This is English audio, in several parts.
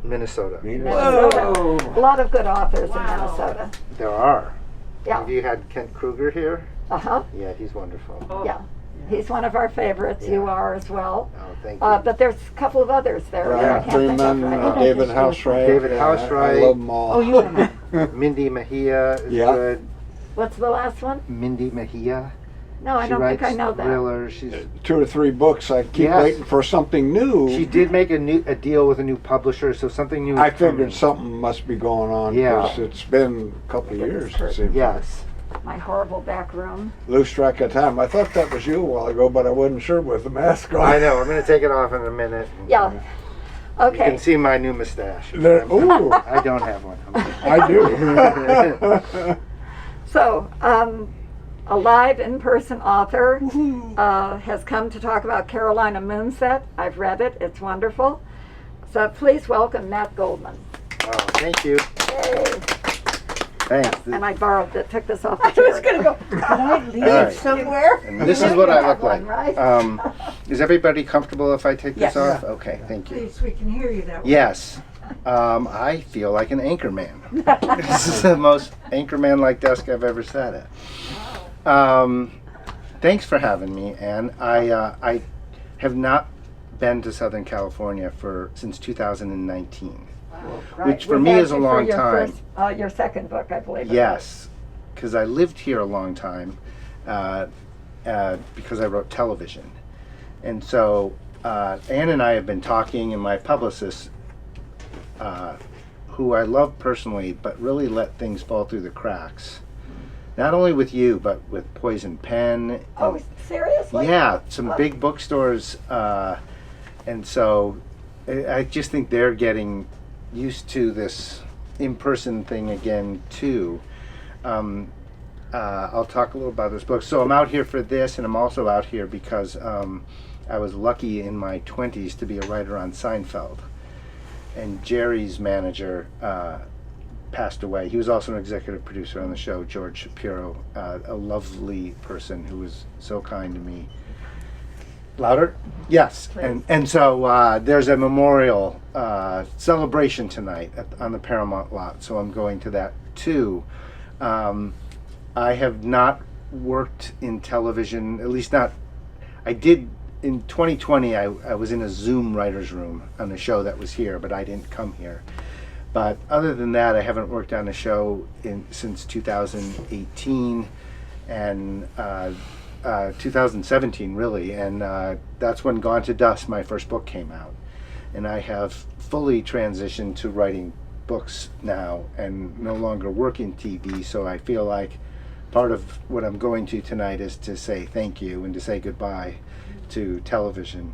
Minnesota. Whoa. A lot of good authors in Minnesota. There are. Yeah. Have you had Kent Kruger here? Uh-huh. Yeah, he's wonderful. Oh. Yeah. He's one of our favorites. Yeah. You are as well. Oh, thank you. But there's a couple of others there. Brian I can't think of Freeman, right now. David Housewright. David I Housewright. love them all. Oh, you know. Mindy Mejia is Yeah. good. What's the last one? Mindy Mejia. No, I She don't think writes I know that. thrillers. She's 2 or 3 books. I keep Yes. waiting for something new. She did make a deal with a new publisher, so something new. I is coming. figured something must be going on Yeah. because it's been a couple of years. It seems. Yes. My horrible back room. Lose track of time. I thought that was you a while ago, but I wasn't sure with the mask on. I know. I'm going to take it off in a minute. Yeah. You Okay. can see my new mustache. There, ooh, I don't have one. I do. So, a live in-person author has come to talk about Carolina Moonset. I've read it. It's wonderful. So please welcome Matt Goldman. Oh, thank you. Yay. Thanks. And I borrowed it, took this off the I was chair. going to go, can I leave All right. somewhere? And this is what I look One, like. right? Is everybody comfortable if I take this Yes. off? Okay, thank you. Please, we can hear you that way. Yes. I feel like an anchorman. This is the most anchorman-like desk I've ever sat at. Thanks for having me, Anne. I have not been to Southern California since 2019. Right. which for We me had is a you for long your time. first, your second book, I believe. Yes, because I lived here a long time because I wrote television. And so Anne and I have been talking, and my publicist, who I love personally, but really let things fall through the cracks. Not only with you, but with Poison Pen. Oh, seriously? Yeah, some big bookstores. And so I just think they're getting used to this in-person thing again, too. I'll talk a little about this book. So I'm out here for this, and I'm also out here because I was lucky in my 20s to be a writer on Seinfeld. And Jerry's manager passed away. He was also an executive producer on the show, George Shapiro, a lovely person who was so kind to me. Louder? Yes. And so there's a memorial celebration tonight on the Paramount lot, so I'm going to that too. I have not worked in television, at least not, I did in 2020, I was in a Zoom writer's room on a show that was here, but I didn't come here. But other than that, I haven't worked on a show since 2018 and 2017 really, and that's when Gone to Dust, my first book, came out. And I have fully transitioned to writing books now and no longer work in TV, so I feel like part of what I'm going to tonight is to say thank you and to say goodbye to television.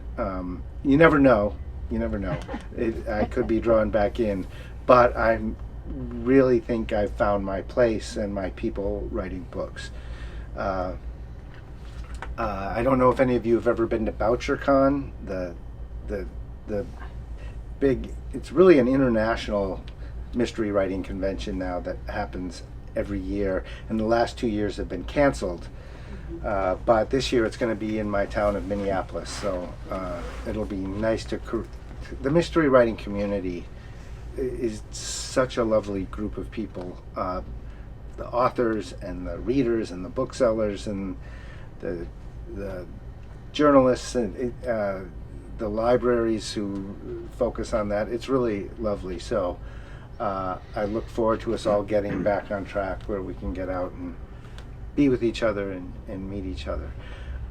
You never know. I could be drawn back in, but I really think I've found my place and my people writing books. I don't know if any of you have ever been to BoucherCon, the big, it's really an international mystery writing convention now that happens every year, and the last 2 years have been canceled. But this year it's going to be in my town of Minneapolis, so it'll be nice to. The mystery writing community is such a lovely group of people. The authors and the readers and the booksellers and the journalists and the libraries who focus on that. It's really lovely. So I look forward to us all getting back on track where we can get out and be with each other and meet each other.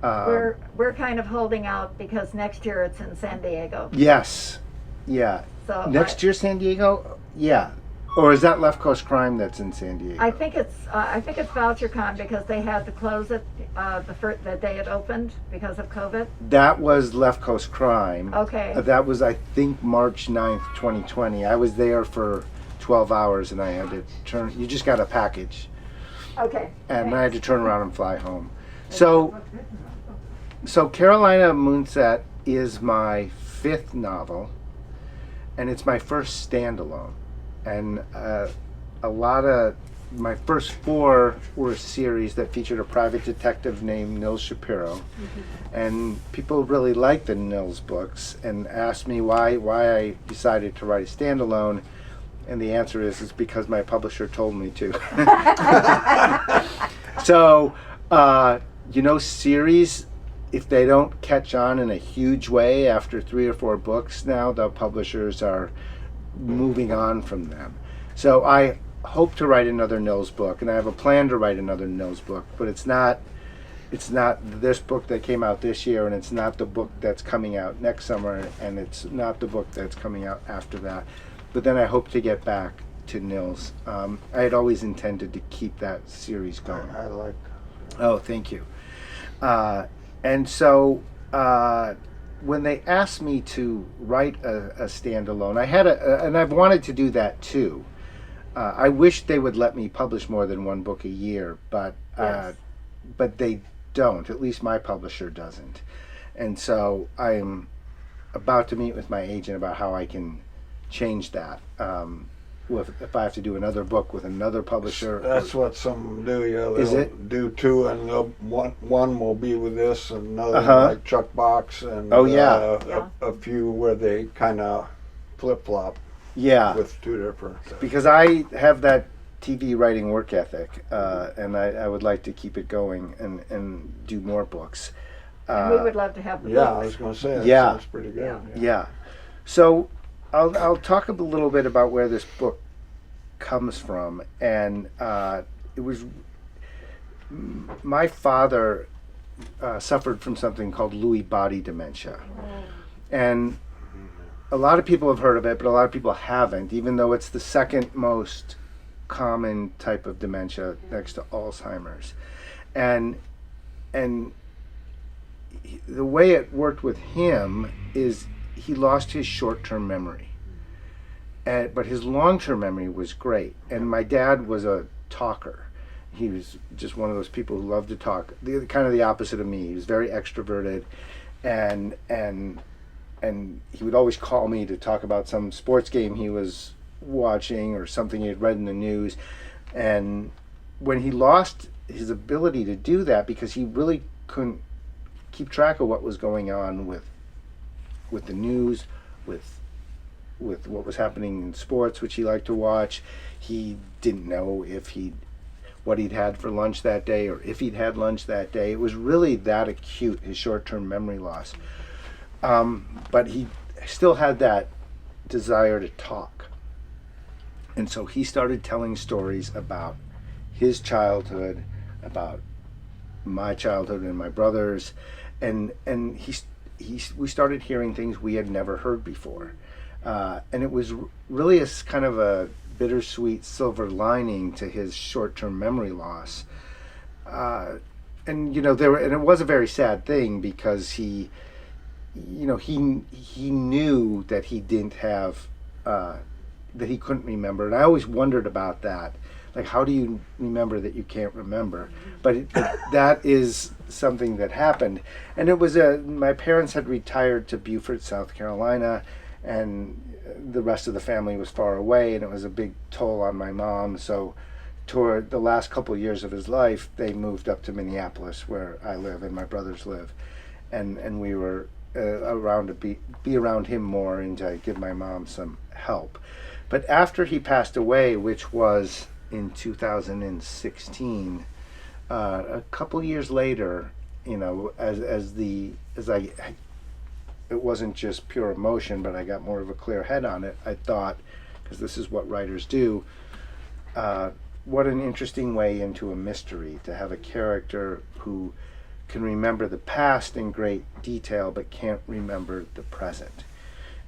We're kind of holding out because next year it's in San Diego. Yes, yeah. So Next year, San Diego, yeah. Or is that Left Coast Crime that's in San Diego? I think it's VoucherCon because they had to close it the day it opened because of COVID. That was Left Coast Crime. Okay. That was, I think, March 9th, 2020. I was there for 12 hours and I had to you just got a package. Okay. And I had to turn around and fly home. So Carolina Moonset is my 5th novel, and it's my first standalone. And a lot of my first 4 were a series that featured a private detective named Nils Shapiro, and people really liked the Nils books and asked me why I decided to write a standalone, and the answer is because my publisher told me to. So, series, if they don't catch on in a huge way after 3 or 4 books now, the publishers are moving on from them. So I hope to write another Nils book, and I have a plan to write another Nils book, but it's not this book that came out this year, and it's not the book that's coming out next summer, and it's not the book that's coming out after that. But then I hope to get back to Nils. I had always intended to keep that series going. I like. Oh, thank you. And so when they asked me to write a standalone, I had and I've wanted to do that too. I wish they would let me publish more than 1 book a year, but they don't. At least my publisher doesn't. And so I'm about to meet with my agent about how I can change that. If I have to do another book with another publisher. That's what some do. Yeah, Is they'll it? do 2, and one will be with this, and another like Chuck Box, and Oh, yeah. a few where they kind of flip flop Yeah. with 2 different. Because I have that TV writing work ethic, and I would like to keep it going and do more books. And we would love to have the Yeah, I books. was going to say that Yeah. sounds pretty good. Yeah. So I'll talk a little bit about where this book comes from, and it was my father suffered from something called Lewy body dementia, and a lot of people have heard of it, but a lot of people haven't, even though it's the second most common type of dementia next to Alzheimer's. And the way it worked with him is he lost his short-term memory. But his long-term memory was great. And my dad was a talker. He was just one of those people who loved to talk, kind of the opposite of me. He was very extroverted, and he would always call me to talk about some sports game he was watching or something he had read in the news. And when he lost his ability to do that, because he really couldn't keep track of what was going on with the news, with what was happening in sports, which he liked to watch, he didn't know what he'd had for lunch that day, or if he'd had lunch that day. It was really that acute, his short-term memory loss. But he still had that desire to talk. And so he started telling stories about his childhood, about my childhood and my brother's, and we started hearing things we had never heard before. And it was really a kind of a bittersweet silver lining to his short-term memory loss. And it was a very sad thing, because he knew that he didn't have, that he couldn't remember. And I always wondered about that. Like, how do you remember that you can't remember? But that is something that happened. And it was my parents had retired to Beaufort, South Carolina, and the rest of the family was far away, and it was a big toll on my mom. So toward the last couple of years of his life, they moved up to Minneapolis, where I live and my brothers live. And we were around to be around him more and to give my mom some help. But after he passed away, which was in 2016, a couple years later, it wasn't just pure emotion, but I got more of a clear head on it. I thought, because this is what writers do, what an interesting way into a mystery, to have a character who can remember the past in great detail but can't remember the present.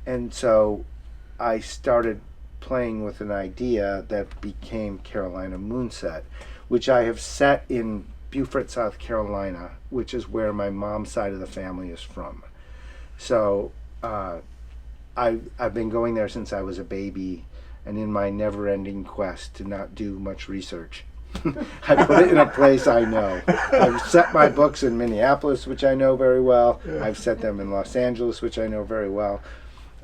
And so I started playing with an idea that became Carolina Moonset, which I have set in Beaufort, South Carolina, which is where my mom's side of the family is from. So I've been going there since I was a baby, and in my never-ending quest to not do much research, I put it in a place I know. I've set my books in Minneapolis, which I know very well. I've set them in Los Angeles, which I know very well.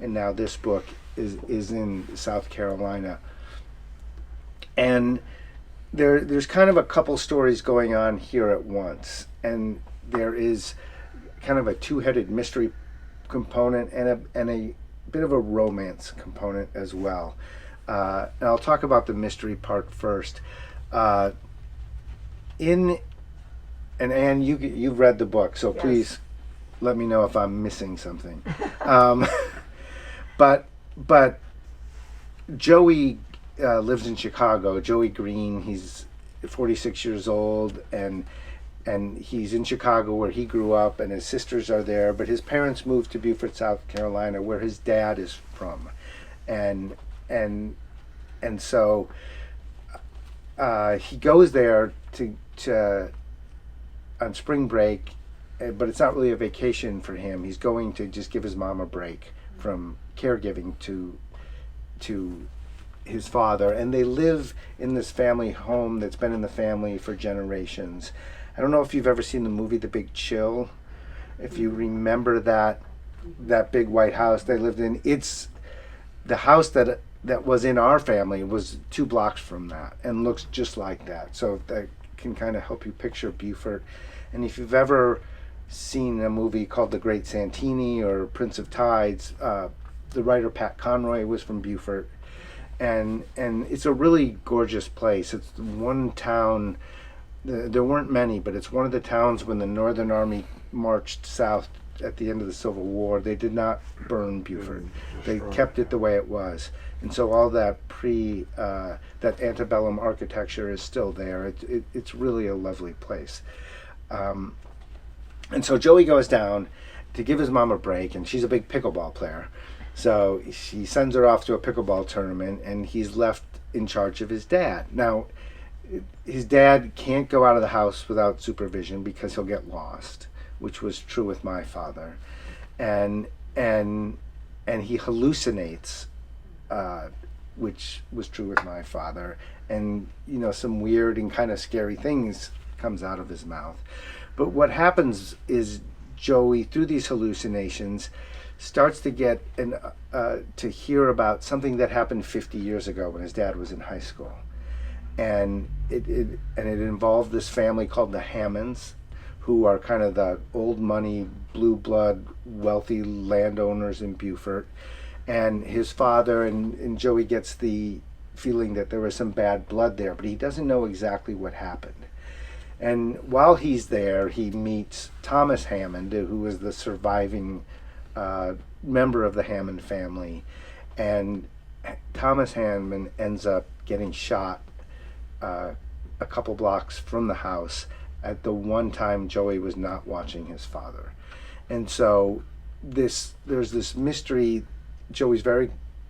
And now this book is in South Carolina. And there's kind of a couple stories going on here at once, and there is kind of a two-headed mystery component and a bit of a romance component as well. And I'll talk about the mystery part first. And Anne, you've read the book, so Yes. please let me know if I'm missing something. But Joey lives in Chicago. Joey Green. He's 46 years old, and he's in Chicago where he grew up, and his sisters are there. But his parents moved to Beaufort, South Carolina, where his dad is from, and so he goes there to on spring break, but it's not really a vacation for him. He's going to just give his mom a break from caregiving to his father, and they live in this family home that's been in the family for generations. I don't know if you've ever seen the movie The Big Chill. If you remember that big white house they lived in, it's the house that was in our family was 2 blocks from that and looks just like that. So that can kind of help you picture Beaufort. And if you've ever seen a movie called The Great Santini or Prince of Tides, the writer Pat Conroy was from Beaufort. And it's a really gorgeous place. It's one town, there weren't many, but it's one of the towns when the Northern Army marched south at the end of the Civil War. They did not burn Beaufort. They kept it the way it was. And so all that that antebellum architecture is still there. It's really a lovely place. And so Joey goes down to give his mom a break, and she's a big pickleball player. So he sends her off to a pickleball tournament, and he's left in charge of his dad. Now, his dad can't go out of the house without supervision because he'll get lost, which was true with my father. And he hallucinates, which was true with my father. And, some weird and kind of scary things comes out of his mouth. But what happens is Joey, through these hallucinations, starts to get to hear about something that happened 50 years ago when his dad was in high school, and it involved this family called the Hammonds, who are kind of the old money, blue blood, wealthy landowners in Beaufort, and his father and Joey gets the feeling that there was some bad blood there, but he doesn't know exactly what happened. And while he's there, he meets Thomas Hammond, who was the surviving member of the Hammond family, and Thomas Hammond ends up getting shot a couple blocks from the house at the one time Joey was not watching his father. And so there's this mystery. Joey's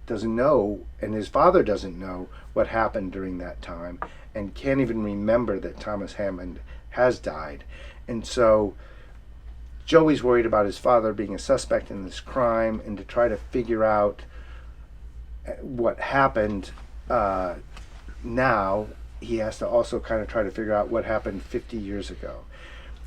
doesn't know, and his father doesn't know what happened during that time, and can't even remember that Thomas Hammond has died. And so Joey's worried about his father being a suspect in this crime, and to try to figure out what happened now, he has to also kind of try to figure out what happened 50 years ago.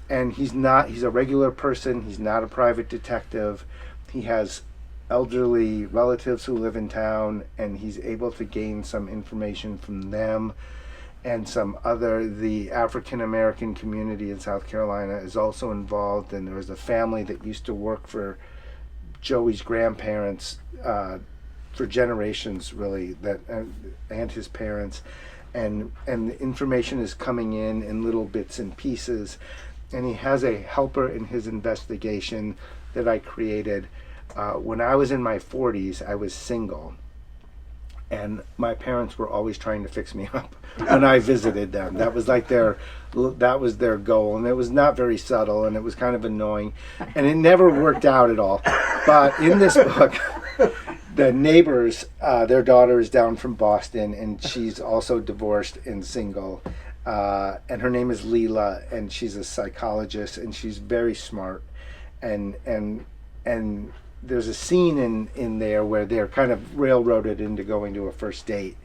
And he's a regular person, he's not a private detective. He has elderly relatives who live in town, and he's able to gain some information from them. And the African American community in South Carolina is also involved, and there was a family that used to work for Joey's grandparents for generations, really, and his parents, and the information is coming in little bits and pieces, and he has a helper in his investigation that I created. When I was in my 40s, I was single, and my parents were always trying to fix me up when I visited them. That was their goal, and it was not very subtle, and it was kind of annoying, and it never worked out at all. But in this book, the neighbors, their daughter is down from Boston, and she's also divorced and single, and her name is Leela, and she's a psychologist, and she's very smart, and there's a scene in there where they're kind of railroaded into going to a first date,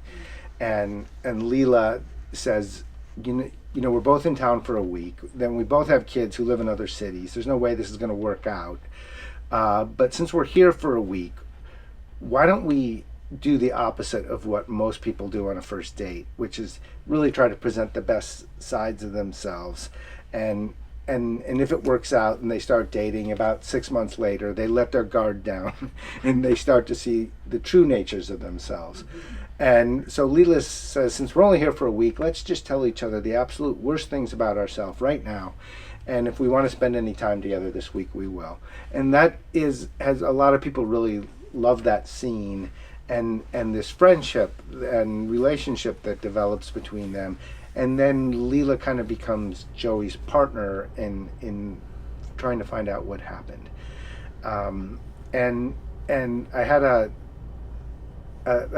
and Leela says, we're both in town for a week, then we both have kids who live in other cities, there's no way this is going to work out, but since we're here for a week, why don't we do the opposite of what most people do on a first date, which is really try to present the best sides of themselves. And if it works out and they start dating, about 6 months later, they let their guard down and they start to see the true natures of themselves. And so Leela says, since we're only here for a week, let's just tell each other the absolute worst things about ourselves right now. And if we want to spend any time together this week, we will. And that has a lot of people really love that scene and this friendship and relationship that develops between them. And then Leela kind of becomes Joey's partner in trying to find out what happened. And I had a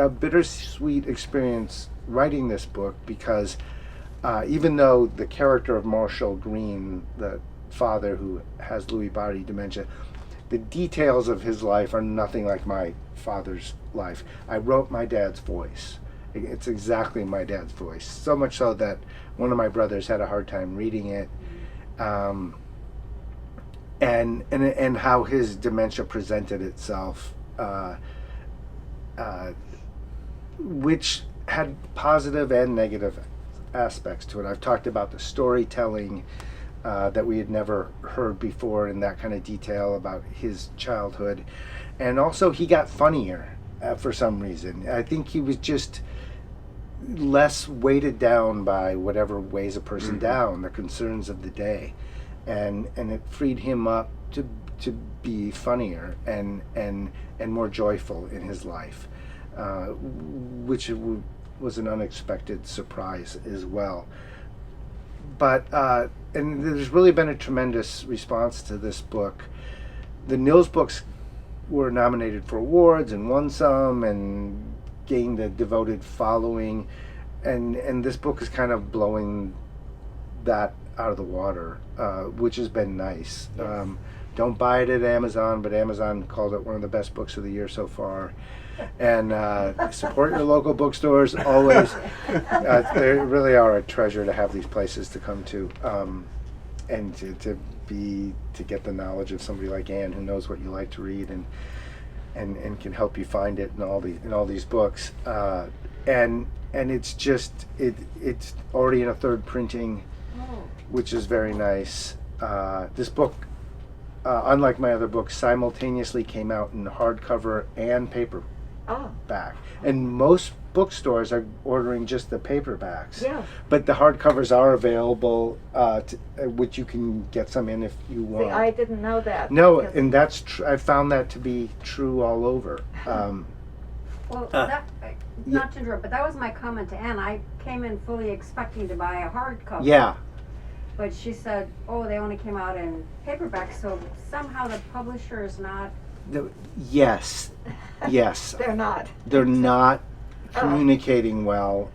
bittersweet experience writing this book because even though the character of Marshall Green, the father who has Lewy body dementia, the details of his life are nothing like my father's life. I wrote my dad's voice. It's exactly my dad's voice. So much so that one of my brothers had a hard time reading it. And how his dementia presented itself, which had positive and negative aspects to it. I've talked about the storytelling that we had never heard before in that kind of detail about his childhood. And also he got funnier for some reason. I think he was just less weighted down by whatever weighs a person down, the concerns of the day. And it freed him up to be funnier and more joyful in his life, which was an unexpected surprise as well. But and there's really been a tremendous response to this book. The Nils books were nominated for awards and won some and gained a devoted following, and this book is kind of blowing that out of the water, which has been nice. Yes. Don't buy it at Amazon, but Amazon called it one of the best books of the year so far. And support your local bookstores always. They really are a treasure to have these places to come to, and to get the knowledge of somebody like Anne who knows what you like to read and can help you find it in all these books. And it's just it's already in a third printing, which is very nice. This book, unlike my other books, simultaneously came out in hardcover and paperback. And most bookstores are ordering just the paperbacks. Yeah. But the hardcovers are available, which you can get some in if you want. See, I didn't know that. No, because- and that's I found that to be true all over. Well, not to interrupt, but that was my comment to Anne. I came in fully expecting to buy a hardcover. Yeah. But she said, oh, they only came out in paperback, so somehow the publisher is not. Yes. They're not. They're not communicating well.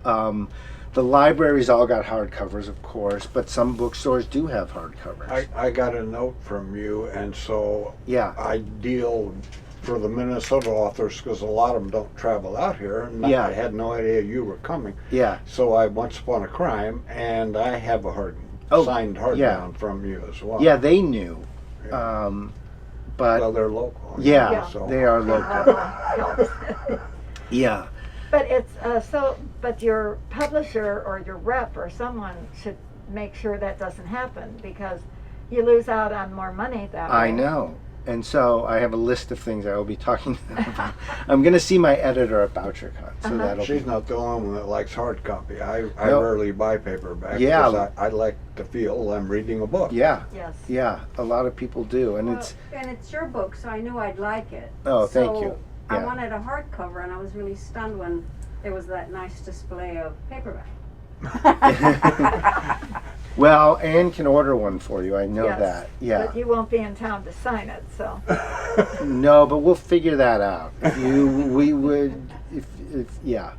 The libraries all got hardcovers, of course, but some bookstores do have hardcovers. I got a note from you, and so Yeah. I deal for the Minnesota authors because a lot of them don't travel out here, and Yeah. I had no idea you were coming. Yeah. So I Once Upon a Crime, and I have a signed hardbound from you as well. Yeah, they knew. Yeah. But Well, they're local. yeah, so. they are local. Helps. Yeah. But it's but your publisher or your rep or someone should make sure that doesn't happen, because you lose out on more money that way. I know. And so I have a list of things I will be talking to them about. I'm going to see my editor at BoucherCon, so that'll She's be... not the only one that likes hard copy. I No. rarely buy paperback Yeah. because I like to feel I'm reading a book. Yeah, Yes. yeah, a lot of people do, and Well, it's... and it's your book, so I knew I'd like it. Oh, thank So you. I Yeah. wanted a hardcover, and I was really stunned when there was that nice display of paperback. Well, Anne can order one for you, I know Yes, that. Yeah. But you won't be in town to sign it, so. No, but we'll figure that out. We would, if yeah.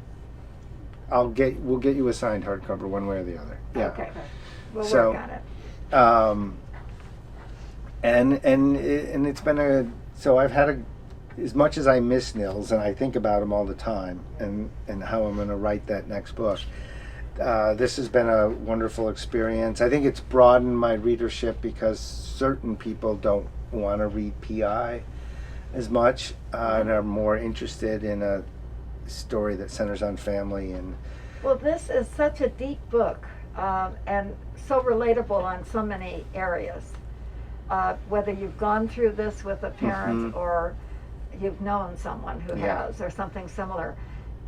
We'll get you a signed hardcover one way or the other. Yeah. Okay. We'll So, work on it. And it's been so I've had as much as I miss Nils and I think about him all the time and how I'm going to write that next book. This has been a wonderful experience. I think it's broadened my readership because certain people don't want to read PI as much and are more interested in a story that centers on family and Well, this is such a deep book, and so relatable on so many areas. Whether you've gone through this with a parent or you've known someone who has or something similar.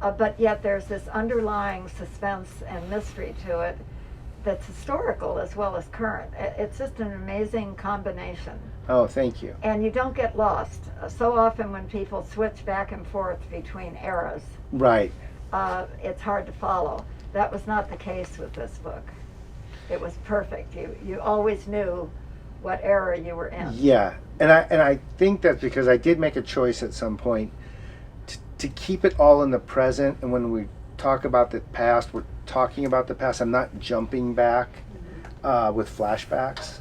But yet there's this underlying suspense and mystery to it that's historical as well as current. It's just an amazing combination. Oh, thank you. And you don't get lost. So often when people switch back and forth between eras, Right. it's hard to follow. That was not the case with this book. It was perfect. You always knew what era you were in. Yeah, and I think that's because I did make a choice at some point to keep it all in the present, and when we talk about the past, we're talking about the past. I'm not jumping back with flashbacks.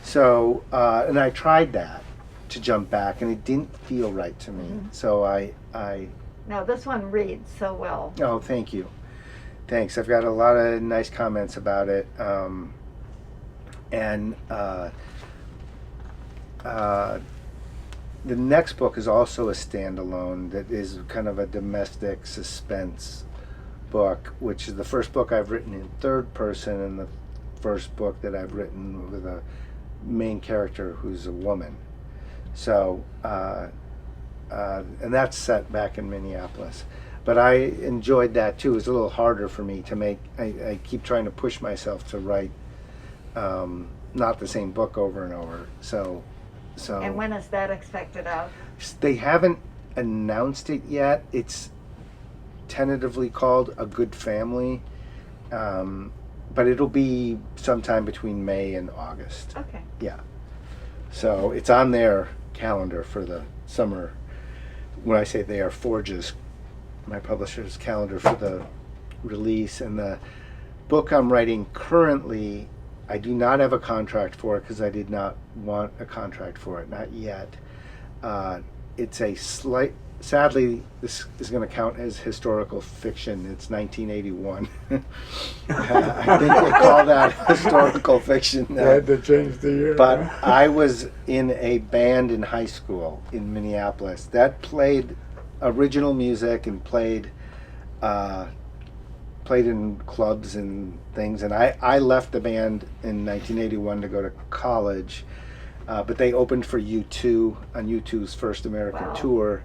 So, and I tried that to jump back, and it didn't feel right to me. So I. No, this one reads so well. Oh, thank you. Thanks. I've got a lot of nice comments about it. The next book is also a standalone that is kind of a domestic suspense book, which is the first book I've written in third person and the first book that I've written with a main character who's a woman. So, and that's set back in Minneapolis. But I enjoyed that too. It was a little harder for me to make. I keep trying to push myself to write not the same book over and over. So. And when is that expected out? They haven't announced it yet. It's tentatively called A Good Family, but it'll be sometime between May and August. Okay. Yeah. So it's on their calendar for the summer. When I say they are Forge's, my publisher's calendar for the release. And the book I'm writing currently, I do not have a contract for it because I did not want a contract for it, not yet. It's a sadly, this is going to count as historical fiction. It's 1981. I think they call that historical fiction now. They had to change the year. But I was in a band in high school in Minneapolis that played original music and played in clubs and things, and I left the band in 1981 to go to college, but they opened for U2 on U2's first American tour.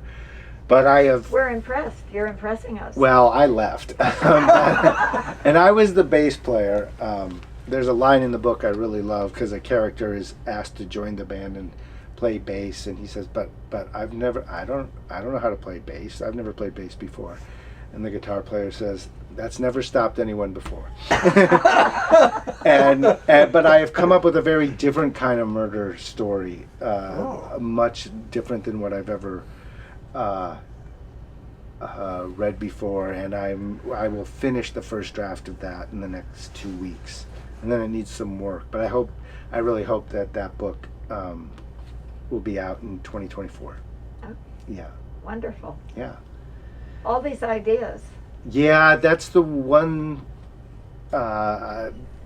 But I have... We're impressed. You're impressing us. Well, I left. And I was the bass player. There's a line in the book I really love because a character is asked to join the band and play bass, and he says, but I don't know how to play bass. I've never played bass before. And the guitar player says, that's never stopped anyone before. But I have come up with a very different kind of murder story, much different than what I've ever read before, and I will finish the first draft of that in the next 2 weeks, and then it needs some work. But I really hope that book will be out in 2024. Oh. Yeah. Wonderful. Yeah. All these ideas. Yeah, that's the one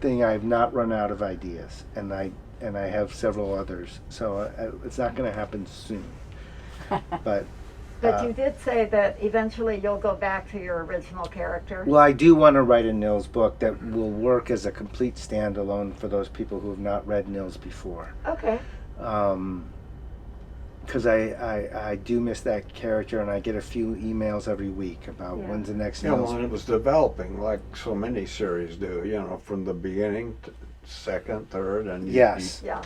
thing I've not run out of ideas, and I have several others. So it's not going to happen soon. But you did say that eventually you'll go back to your original character. well, I do want to write a Nils book that will work as a complete standalone for those people who have not read Nils before. Okay. Because I do miss that character, and I get a few emails every week about when's the next Yeah, Nils. well, it was developing like so many series do, from the beginning to second, third, and Yes. Yeah.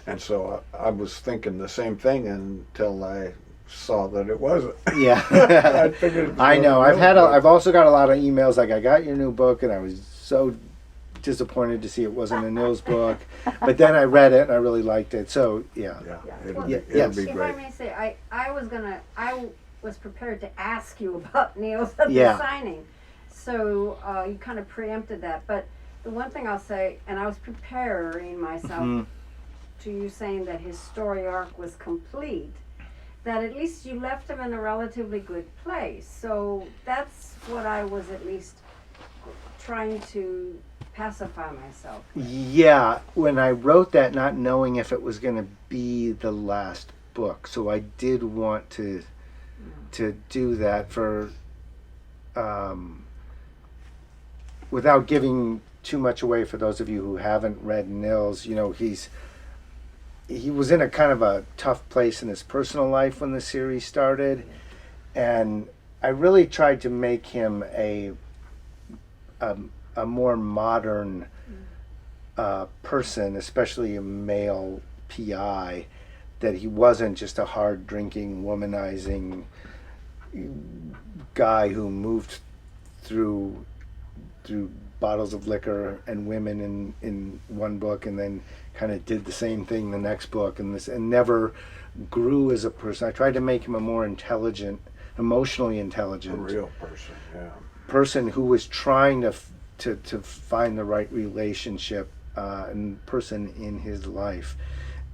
and so I was thinking the same thing until I saw that it wasn't. Yeah. I figured it was I know. gonna be I've also got a lot of emails like, I got your new book, and I was so disappointed to see it wasn't a Nils book, but then I read it and I really liked it. So yeah. Yeah, Yeah. it'll, Well, be, yes. it'll be If I great. may say, I was prepared to ask you about Neil's at Yeah. the signing. So you kind of preempted that. But the one thing I'll say, and I was preparing myself to you saying that his story arc was complete, that at least you left him in a relatively good place. So that's what I was at least trying to pacify myself. Yeah, when I wrote that, not knowing if it was going to be the last book, so I did want to do that for without giving too much away for those of you who haven't read Nils, you know, he was in a kind of a tough place in his personal life when the series started, and I really tried to make him a more modern person, especially a male PI, that he wasn't just a hard drinking, womanizing guy who moved through bottles of liquor and women in one book and then kind of did the same thing the next book and never grew as a person. I tried to make him a more intelligent, emotionally intelligent, A real person, yeah. person who was trying to find the right relationship and person in his life,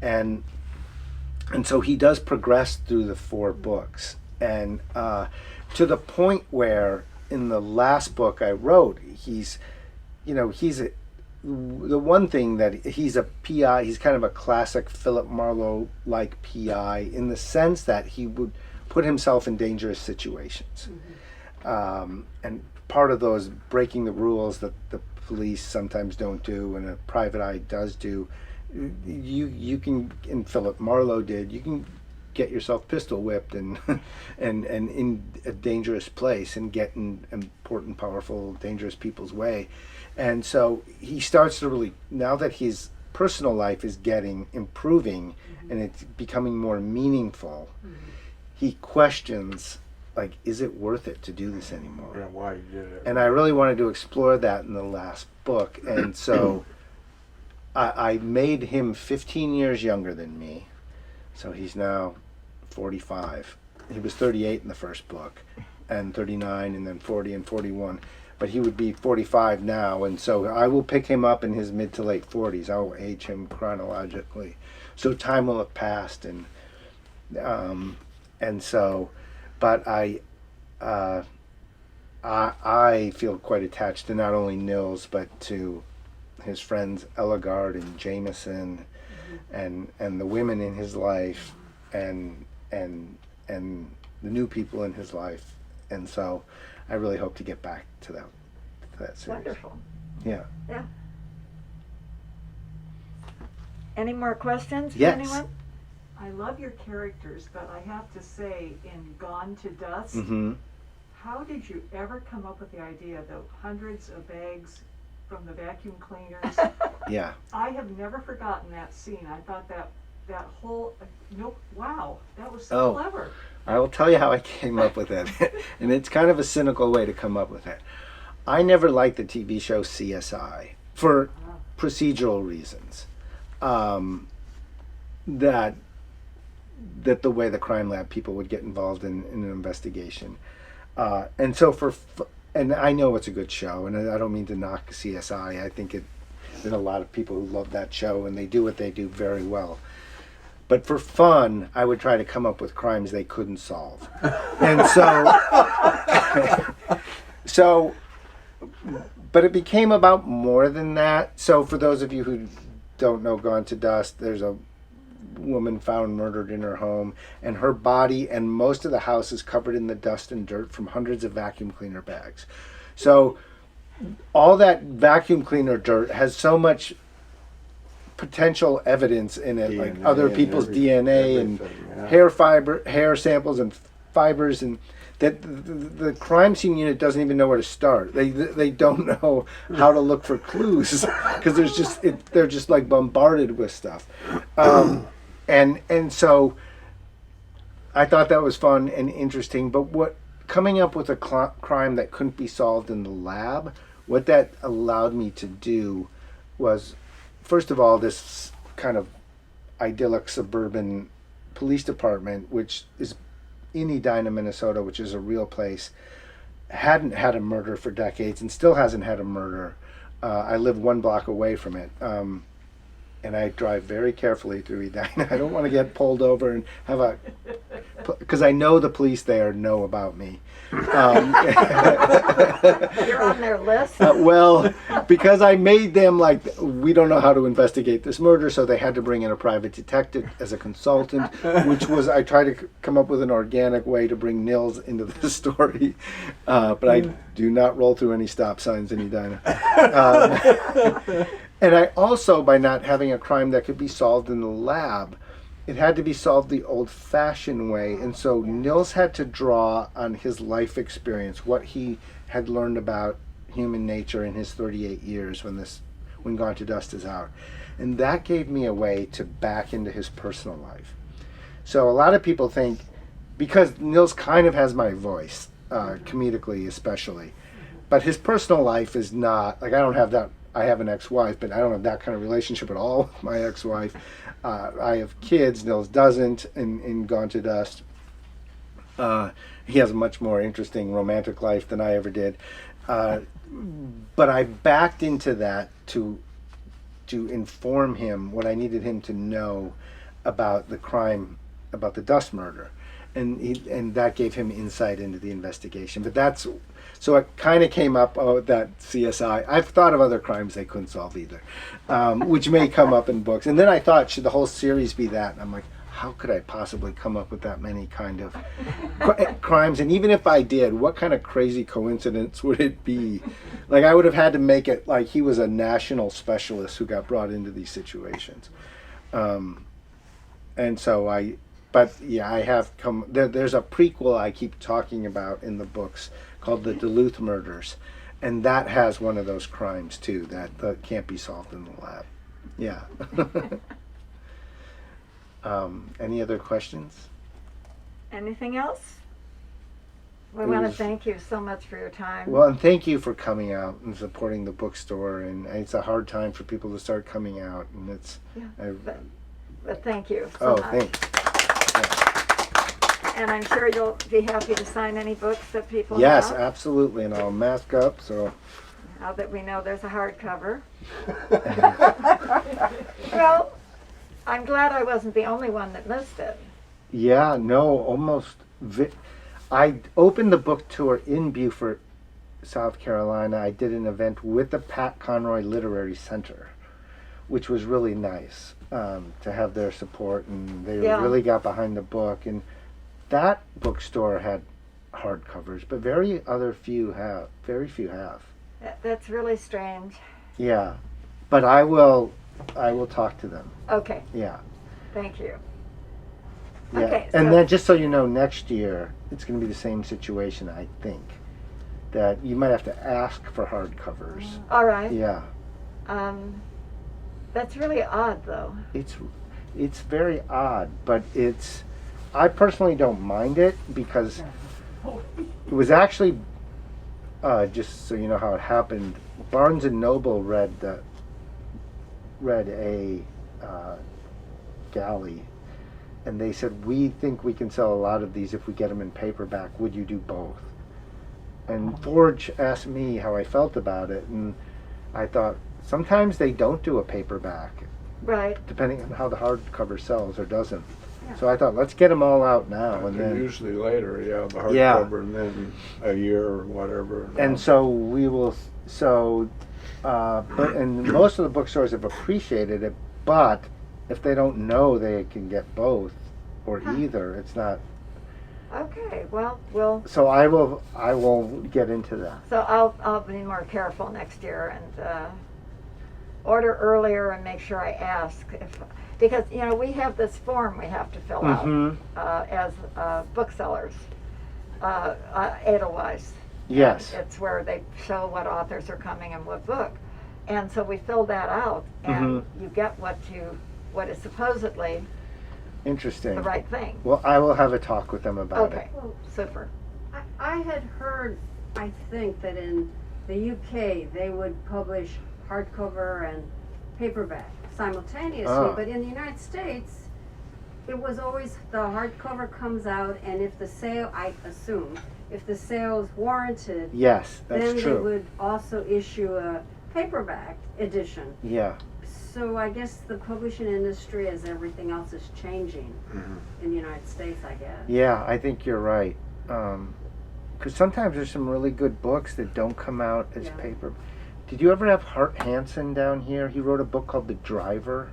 and so he does progress through the 4 books, and to the point where in the last book I wrote, the one thing that he's a PI, he's kind of a classic Philip Marlowe like PI in the sense that he would put himself in dangerous situations. And part of those breaking the rules that the police sometimes don't do and a private eye does do, you can, and Philip Marlowe did, you can get yourself pistol whipped and and in a dangerous place and get in important, powerful, dangerous people's way. And so he starts to really, now that his personal life is improving and it's becoming more meaningful, he questions, like, is it worth it to do this anymore? Yeah, why you did it. And I really wanted to explore that in the last book. And so I made him 15 years younger than me. So he's now 45. He was 38 in the first book, and 39, and then 40 and 41. But he would be 45 now, and so I will pick him up in his mid to late 40s. I will age him chronologically. So time will have passed, and so, but I feel quite attached to not only Nils, but to his friends Ellegard and Jameson, and the women in his life, and the new people in his life, and so I really hope to get back to that series. Wonderful. Yeah. Yeah. Any more questions Yes. from anyone? I love your characters, but I have to say, in Gone to Dust, how did you ever come up with the idea of the hundreds of bags from the vacuum cleaners? Yeah. I have never forgotten that scene. I thought that whole, wow, that was so clever. I will tell you how I came up with it. And it's kind of a cynical way to come up with it. I never liked the TV show CSI for procedural reasons. That the way the crime lab people would get involved in an investigation. And so and I know it's a good show, and I don't mean to knock CSI. I think there's a lot of people who love that show, and they do what they do very well. But for fun, I would try to come up with crimes they couldn't solve. And but it became about more than that. So for those of you who don't know Gone to Dust, there's a woman found murdered in her home, and her body and most of the house is covered in the dust and dirt from hundreds of vacuum cleaner bags. So all that vacuum cleaner dirt has so much potential evidence in it, DNA like other and people's DNA and yeah. hair samples and fibers, and that the crime scene unit doesn't even know where to start. They don't know how to look for clues because they're just like bombarded with stuff. And so I thought that was fun and interesting. But coming up with a crime that couldn't be solved in the lab, what that allowed me to do was, first of all, this kind of idyllic suburban police department, which is in Edina, Minnesota, which is a real place, hadn't had a murder for decades and still hasn't had a murder. I live 1 block away from it. and I drive very carefully through Edina. I don't want to get pulled over and have a, because I know the police there know about me. You're on their list. Well, because I made them like, we don't know how to investigate this murder, so they had to bring in a private detective as a consultant, which was, I tried to come up with an organic way to bring Nils into the story, but I do not roll through any stop signs in Edina. And I also, by not having a crime that could be solved in the lab, it had to be solved the old-fashioned way, and so Nils had to draw on his life experience, what he had learned about human nature in his 38 years when Gone to Dust is out. And that gave me a way to back into his personal life. So a lot of people think, because Nils kind of has my voice, comedically especially, but his personal life is not, like I don't have that, I have an ex-wife, but I don't have that kind of relationship at all with my ex-wife. I have kids, Nils doesn't, in Gone to Dust. He has a much more interesting romantic life than I ever did. But I backed into that to inform him what I needed him to know about the crime, about the Dust murder. And that gave him insight into the investigation. But that's, so it kind of came up, that CSI. I've thought of other crimes they couldn't solve either, which may come up in books. And then I thought, should the whole series be that? And I'm like, how could I possibly come up with that many kind of crimes? And even if I did, what kind of crazy coincidence would it be? Like, I would have had to make it like he was a national specialist who got brought into these situations. And so but yeah, I have come, there's a prequel I keep talking about in the books called The Duluth Murders. And that has one of those crimes too, that can't be solved in the lab. Yeah. Any other questions? Anything else? We want to thank you so much for your time. Well, and thank you for coming out and supporting the bookstore. And it's a hard time for people to start coming out. And it's... Yeah, but thank you so much. Thanks. And I'm sure you'll be happy to sign any books that people Yes, have. absolutely. And I'll mask up, so... Now that we know there's a hardcover. Well, I'm glad I wasn't the only one that missed it. Yeah, no, almost. I opened the book tour in Beaufort, South Carolina. I did an event with the Pat Conroy Literary Center, which was really nice to have their support, and they really got behind the book. And that bookstore had hardcovers, but very few have. That's really strange. Yeah, but I will talk to them. Okay. Yeah. Thank you. Yeah. Okay, And so- then just so you know, next year it's going to be the same situation, I think. That you might have to ask for hardcovers. All right. Yeah. That's really odd, though. It's very odd, but I personally don't mind it because it was actually, just so you know how it happened, Barnes & Noble read a galley, and they said, we think we can sell a lot of these if we get them in paperback. Would you do both? And Forge asked me how I felt about it, and I thought, sometimes they don't do a paperback, Right. depending on how the hardcover sells or doesn't. Yeah. So I thought, let's get them all out now. And then usually later, the hardcover, Yeah. and then a year or whatever. And so we will, and most of the bookstores have appreciated it, but if they don't know they can get both or either, it's not. Okay. Well, we'll. So I will get into that. So I'll be more careful next year and order earlier and make sure I ask because we have this form we have to fill out as booksellers, Edelweiss. Yes. And it's where they show what authors are coming and what book, and so we fill that out, and you get what is supposedly Interesting. the right thing. Well, I will have a talk with them about it. Okay. Super. I had heard, I think, that in the UK they would publish hardcover and paperback simultaneously, but in the United States it was always the hardcover comes out, and if the sale, I assume, if the sale is warranted, Yes, that's then true. they would also issue a paperback edition. Yeah. So I guess the publishing industry, as everything else, is changing in the United States, I guess. Yeah, I think you're right. Because sometimes there's some really good books that don't come out as paper. Did you ever have Hart Hansen down here? He wrote a book called The Driver.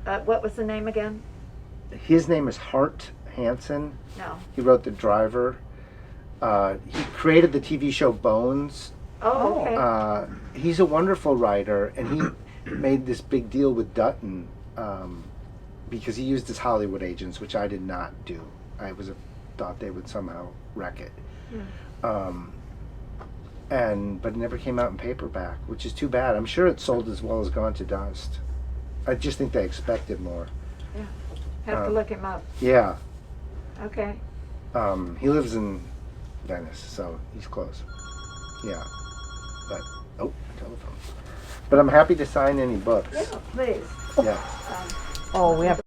What was the name again? His name is Hart Hansen. No. He wrote The Driver. He created the TV show Bones. Oh, okay. He's a wonderful writer, and he made this big deal with Dutton because he used his Hollywood agents, which I did not do. I thought they would somehow wreck it. But it never came out in paperback, which is too bad. I'm sure it sold as well as Gone to Dust. I just think they expected more. Yeah. Have to look him up. Yeah. Okay. He lives in Venice, so he's close. Yeah. But telephone. But I'm happy to sign any books. Yeah, please. Yeah. Oh, we have